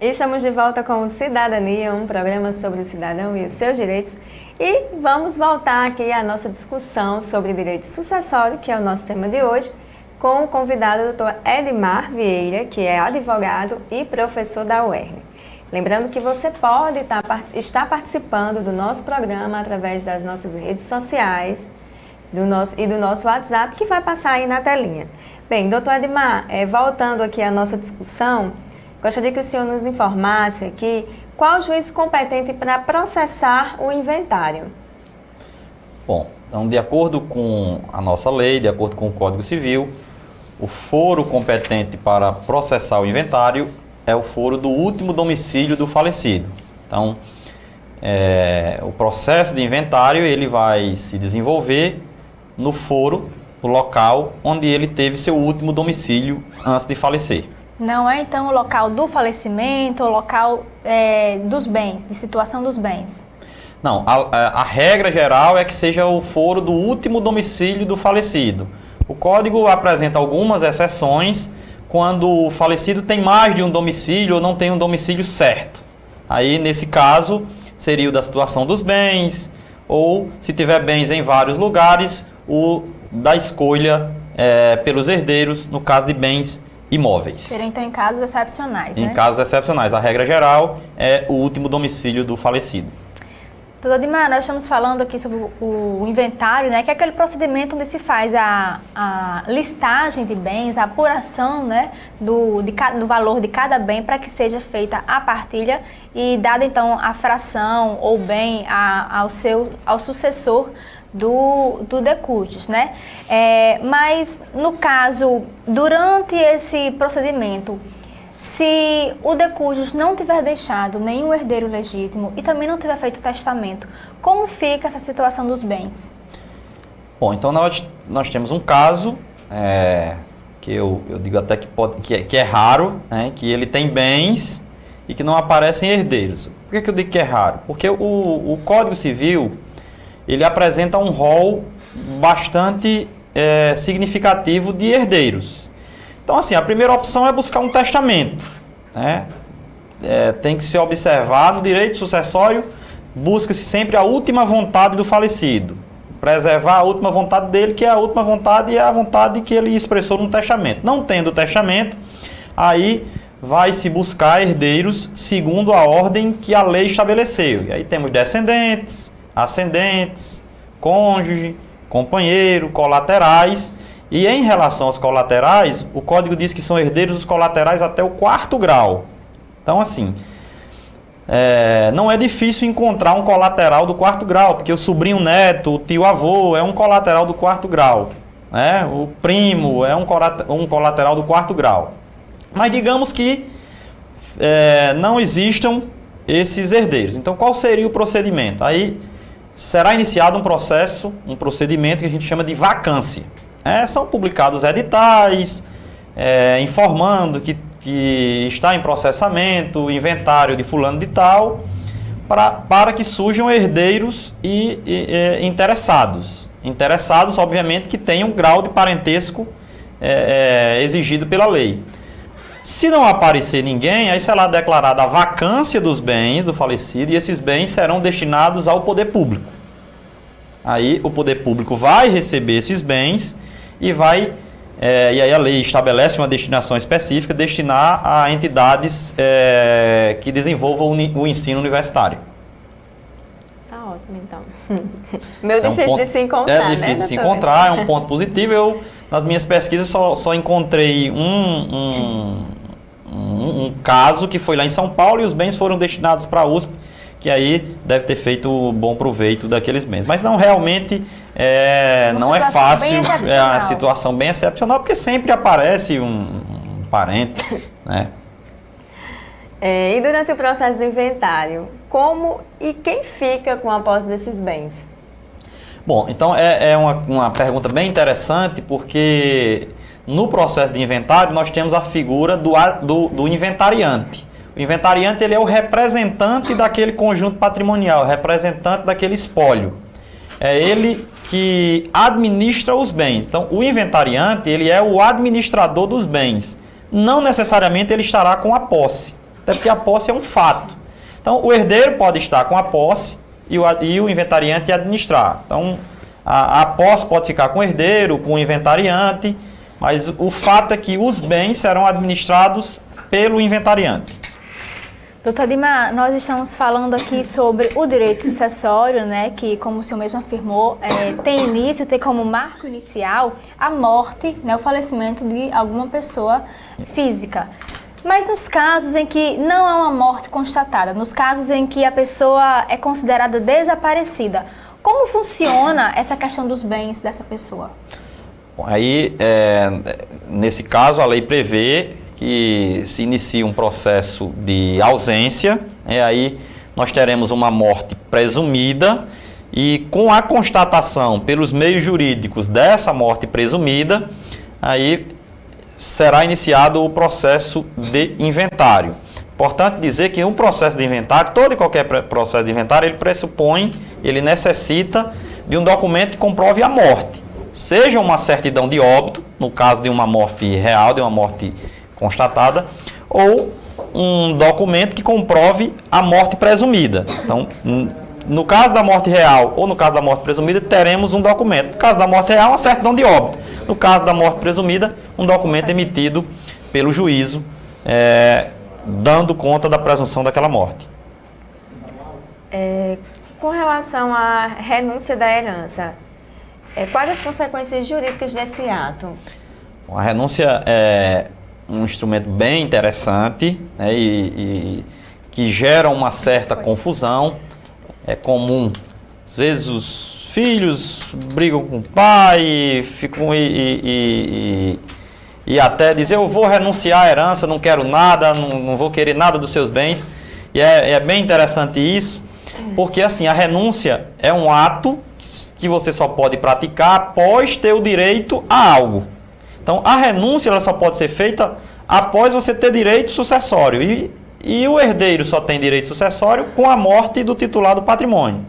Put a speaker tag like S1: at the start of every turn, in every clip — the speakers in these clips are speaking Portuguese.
S1: Estamos de volta com o Cidadania, um programa sobre o cidadão e os seus direitos. E vamos voltar aqui à nossa discussão sobre direito sucessório, que é o nosso tema de hoje, com o convidado o Dr. Edmar Vieira, que é advogado e professor da UERN. Lembrando que você pode estar participando do nosso programa através das nossas redes sociais do nosso WhatsApp, que vai passar aí na telinha. Bem, doutor Edmar, voltando aqui à nossa discussão, gostaria que o senhor nos informasse aqui qual o juiz competente para processar o inventário.
S2: Bom, então, de acordo com a nossa lei, de acordo com o Código Civil, o foro competente para processar o inventário é o foro do último domicílio do falecido. Então, o processo de inventário ele vai se desenvolver no foro, no local onde ele teve seu último domicílio antes de falecer.
S3: Não é então o local do falecimento, o local dos bens, de situação dos bens?
S2: Não, a regra geral é que seja o foro do último domicílio do falecido. O Código apresenta algumas exceções quando o falecido tem mais de um domicílio ou não tem um domicílio certo. Aí, nesse caso, seria o da situação dos bens, ou, se tiver bens em vários lugares, o da escolha pelos herdeiros, no caso de bens imóveis.
S3: Seria então em casos excepcionais, né?
S2: Em casos excepcionais. A regra geral é o último domicílio do falecido.
S3: Doutor Edmar, nós estamos falando aqui sobre o inventário, né, que é aquele procedimento onde se faz a listagem de bens, a apuração, né, do valor de cada bem para que seja feita a partilha e dada então a fração ou bem ao sucessor do decúdios, né? Mas no caso, durante esse procedimento, se o decúdios não tiver deixado nenhum herdeiro legítimo e também não tiver feito testamento, como fica essa situação dos bens?
S2: Bom, então nós temos um caso que eu digo até que é raro, né, que ele tem bens e que não aparecem herdeiros. Por que eu digo que é raro? Porque o Código Civil ele apresenta um rol bastante significativo de herdeiros. Então, assim, a primeira opção é buscar um testamento, né? Tem que se observar no direito sucessório, busca-se sempre a última vontade do falecido, preservar a última vontade dele, que é a última vontade e é a vontade que ele expressou no testamento. Não tendo testamento, aí vai se buscar herdeiros segundo a ordem que a lei estabeleceu. E aí temos descendentes, ascendentes, cônjuge, companheiro, colaterais. E em relação aos colaterais, o Código diz que são herdeiros os colaterais até o 4º grau. Então, assim, não é difícil encontrar um colateral do 4º grau, porque o sobrinho neto, o tio-avô é um colateral do 4º grau, né? O primo é um colateral do 4º grau. Mas digamos que não existam esses herdeiros. Então, qual seria o procedimento? Aí será iniciado um procedimento que a gente chama de vacância. São publicados editais informando que está em processamento o inventário de fulano de tal, para que surjam herdeiros e interessados. Interessados, obviamente, que tenham um grau de parentesco exigido pela lei. Se não aparecer ninguém, aí será declarada a vacância dos bens do falecido e esses bens serão destinados ao poder público. Aí o poder público vai receber esses bens e e aí a lei estabelece uma destinação específica, destinar a entidades que desenvolvam o ensino universitário.
S1: Tá ótimo, então. Meio difícil de se encontrar,
S2: né? É difícil de se encontrar, é um ponto positivo. Eu, nas minhas pesquisas, só encontrei um caso que foi lá em São Paulo e os bens foram destinados para a USP, que aí deve ter feito bom proveito daqueles bens. Mas não, realmente não é fácil, é uma situação bem excepcional, porque sempre aparece um parente, né?
S1: E durante o processo de inventário, como e quem fica com a posse desses bens?
S2: Bom, então uma pergunta bem interessante, porque no processo de inventário nós temos a figura do inventariante. O inventariante ele é o representante daquele conjunto patrimonial, representante daquele espólio. É ele que administra os bens. Então, o inventariante ele é o administrador dos bens. Não necessariamente ele estará com a posse. até porque a posse é um fato. Então, o herdeiro pode estar com a posse e o inventariante administrar. Então, a posse pode ficar com o herdeiro, com o inventariante, mas o fato é que os bens serão administrados pelo inventariante.
S3: Doutor Adimar, nós estamos falando aqui sobre o direito sucessório, né, que, como o senhor mesmo afirmou, tem como marco inicial a morte, né, o falecimento de alguma pessoa física. Mas nos casos em que não há uma morte constatada, nos casos em que a pessoa é considerada desaparecida, como funciona essa questão dos bens dessa pessoa?
S2: Bom, aí, nesse caso, a lei prevê que se inicia um processo de ausência, aí nós teremos uma morte presumida e com a constatação pelos meios jurídicos dessa morte presumida, aí será iniciado o processo de inventário. Importante dizer que um processo de inventário, todo e qualquer processo de inventário, ele necessita de um documento que comprove a morte. Seja uma certidão de óbito, no caso de uma morte real, de uma morte constatada, ou um documento que comprove a morte presumida. Então, no caso da morte real ou no caso da morte presumida, teremos um documento. No caso da morte real, uma certidão de óbito. No caso da morte presumida, um documento emitido pelo juízo, dando conta da presunção daquela morte.
S1: Com relação à renúncia da herança, quais as consequências jurídicas desse ato?
S2: Bom, a renúncia é um instrumento bem interessante, né, e que gera uma certa confusão. É comum, às vezes os filhos brigam com o pai, ficam e até dizer eu vou renunciar à herança, não quero nada, não vou querer nada dos seus bens. E é bem interessante isso, porque assim, a renúncia é um ato que você só pode praticar após ter o direito a algo. Então, a renúncia ela só pode ser feita após você ter direito sucessório. E o herdeiro só tem direito sucessório com a morte do titular do patrimônio.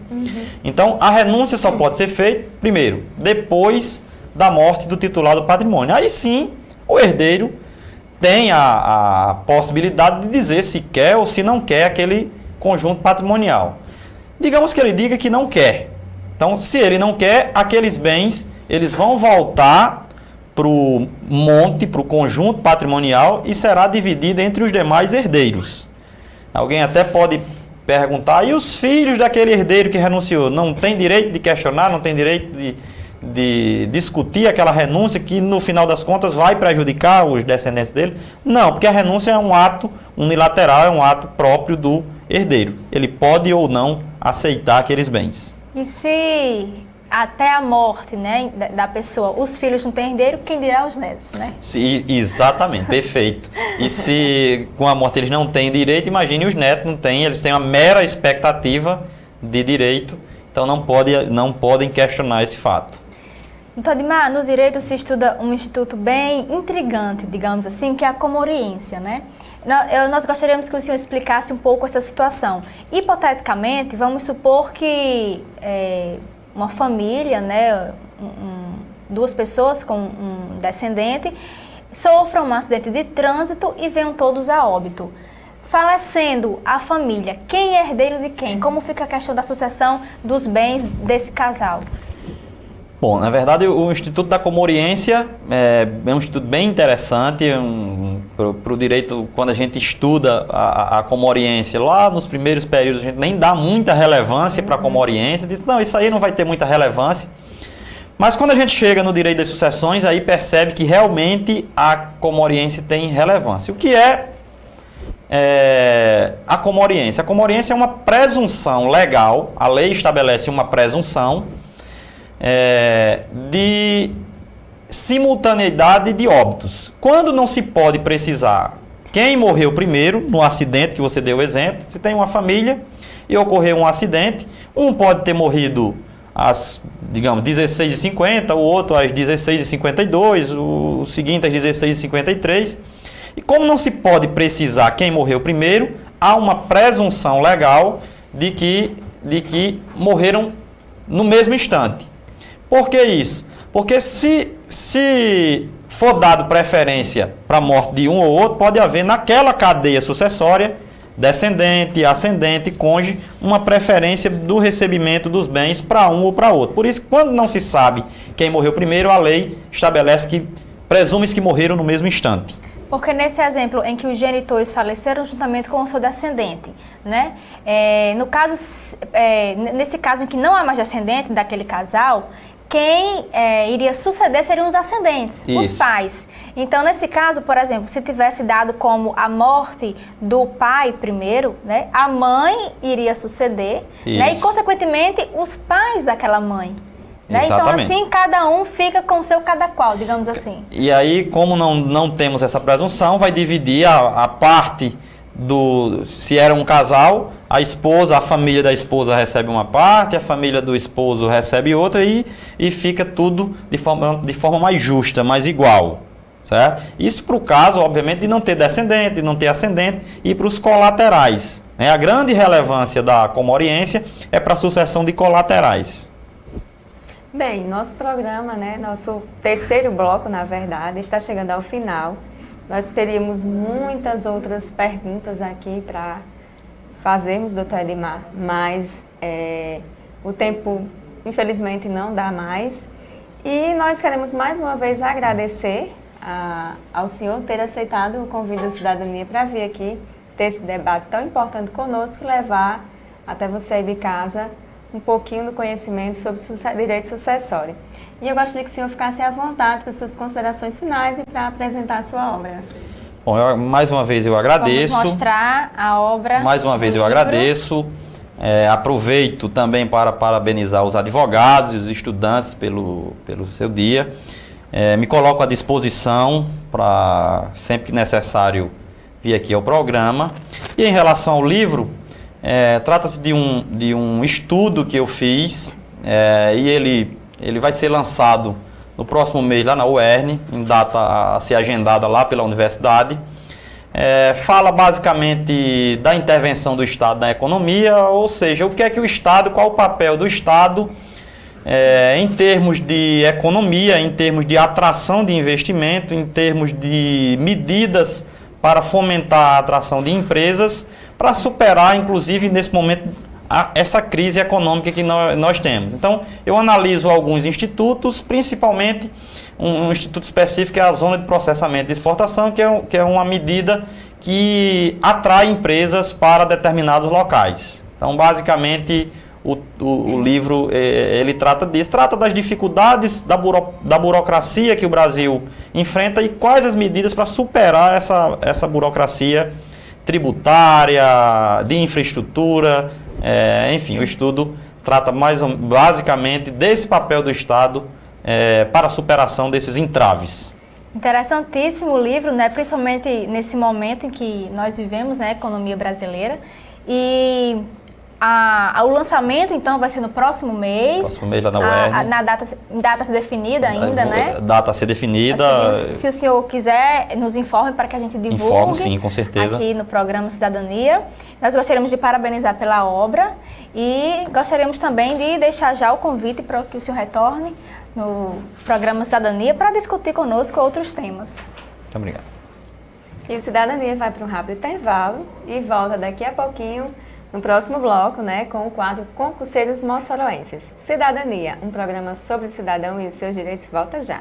S2: Então, a renúncia só pode ser feita, primeiro, depois da morte do titular do patrimônio. Aí sim, o herdeiro tem a possibilidade de dizer se quer ou se não quer aquele conjunto patrimonial. Digamos que ele diga que não quer. Então, se ele não quer, aqueles bens, eles vão voltar para o monte, para o conjunto patrimonial e será dividido entre os demais herdeiros. Alguém até pode perguntar, e os filhos daquele herdeiro que renunciou? Não tem direito de questionar, não tem direito de discutir aquela renúncia que no final das contas vai prejudicar os descendentes dele? Não, porque a renúncia é um ato unilateral, é um ato próprio do herdeiro. Ele pode ou não aceitar aqueles bens.
S3: E se até a morte, né, da pessoa, os filhos não têm herdeiro, quem dirá os netos, né?
S2: Exatamente, perfeito. E se com a morte eles não têm direito, imagine os netos não têm, eles têm uma mera expectativa de direito, então não podem questionar esse fato.
S3: Doutor Adimar, no direito se estuda um instituto bem intrigante, digamos assim, que é a comoriência, né? Nós gostaríamos que o senhor explicasse um pouco essa situação. Hipoteticamente, vamos supor que uma família, né, duas pessoas com um descendente, sofram um acidente de trânsito e venham todos a óbito. Falecendo a família, quem é herdeiro de quem? Como fica a questão da sucessão dos bens desse casal?
S2: Bom, na verdade, o Instituto da Comoriência é um instituto bem interessante para o direito. Quando a gente estuda a comoriência, lá nos primeiros períodos, a gente nem dá muita relevância para a comoriência, diz, não, isso aí não vai ter muita relevância. Mas quando a gente chega no direito das sucessões, aí percebe que realmente a comoriência tem relevância. O que é a comoriência? A comoriência é uma presunção legal, a lei estabelece uma presunção de simultaneidade de óbitos. Quando não se pode precisar quem morreu primeiro, no acidente que você deu o exemplo, se tem uma família e ocorreu um acidente, um pode ter morrido às, digamos, 16h50, o outro às 16h52, o seguinte às 16h53. E como não se pode precisar quem morreu primeiro, há uma presunção legal de que morreram no mesmo instante. Por que isso? Porque se for dado preferência para a morte de um ou outro, pode haver naquela cadeia sucessória descendente, ascendente, cônjuge, uma preferência do recebimento dos bens para um ou para outro. Por isso, quando não se sabe quem morreu primeiro, a lei estabelece que presume-se que morreram no mesmo instante.
S3: Porque nesse exemplo em que os genitores faleceram juntamente com o seu descendente, né? Nesse caso em que não há mais descendente daquele casal, quem iria suceder seriam os ascendentes, os pais. Então, nesse caso, por exemplo, se tivesse dado como a morte do pai primeiro, né, a mãe iria suceder, né, e, consequentemente, os pais daquela mãe. Né? Então, assim, cada um fica com o seu cada qual, digamos assim.
S2: E aí, como não temos essa presunção, vai dividir a parte se era um casal, a esposa, a família da esposa recebe uma parte, a família do esposo recebe outra e fica tudo de forma mais justa, mais igual. Certo? Isso para o caso, obviamente, de não ter descendente, de não ter ascendente e para os colaterais. Né? A grande relevância da comoriência é para a sucessão de colaterais.
S1: Bem, nosso programa, né, nosso terceiro bloco, na verdade, está chegando ao final. Nós teríamos muitas outras perguntas aqui para fazermos, doutor Edmar, mas o tempo, infelizmente, não dá mais. E nós queremos mais uma vez agradecer ao senhor ter aceitado o convite da Cidadania para vir aqui ter esse debate tão importante conosco e levar até você aí de casa um pouquinho do conhecimento sobre direito sucessório. E eu gostaria que o senhor ficasse à vontade para suas considerações finais e para apresentar a sua obra.
S2: Bom, mais uma vez eu agradeço.
S3: Vamos mostrar a obra.
S2: Mais uma vez eu agradeço. Aproveito também para parabenizar os advogados e os estudantes pelo seu dia. Me coloco à disposição para, sempre que necessário, vir aqui ao programa. E em relação ao livro, trata-se de um estudo que eu fiz e ele vai ser lançado no próximo mês lá na UERN, em data a ser agendada lá pela universidade. Fala basicamente da intervenção do Estado na economia, ou seja, o que é que o Estado, qual o papel do Estado em termos de economia, em termos de atração de investimento, em termos de medidas para fomentar a atração de empresas, para superar, inclusive, nesse momento, essa crise econômica que nós temos. Então, eu analiso alguns institutos, principalmente um instituto específico, que é a Zona de Processamento de Exportação, que é uma medida que atrai empresas para determinados locais. Então, basicamente, o livro ele trata disso, trata das dificuldades da burocracia que o Brasil enfrenta e quais as medidas para superar essa burocracia tributária, de infraestrutura, enfim, o estudo trata basicamente desse papel do Estado para a superação desses entraves.
S3: Interessantíssimo o livro, né? Principalmente nesse momento em que nós vivemos, né, a economia brasileira. E o lançamento, então, vai ser no próximo mês.
S2: Próximo mês lá na UERN.
S3: Na data definida ainda, né?
S2: Data a ser definida.
S3: Se o senhor quiser, nos informe para que a gente divulgue.
S2: Informo, sim, com certeza.
S3: Aqui no programa Cidadania. Nós gostaríamos de parabenizar pela obra e gostaríamos também de deixar já o convite para que o senhor retorne no programa Cidadania para discutir conosco outros temas.
S2: Muito obrigado.
S1: E o Cidadania vai para um rápido intervalo e volta daqui a pouquinho no próximo bloco, né, com o quadro Concurseiros Moçoroenses. Cidadania, um programa sobre o cidadão e os seus direitos, volta já.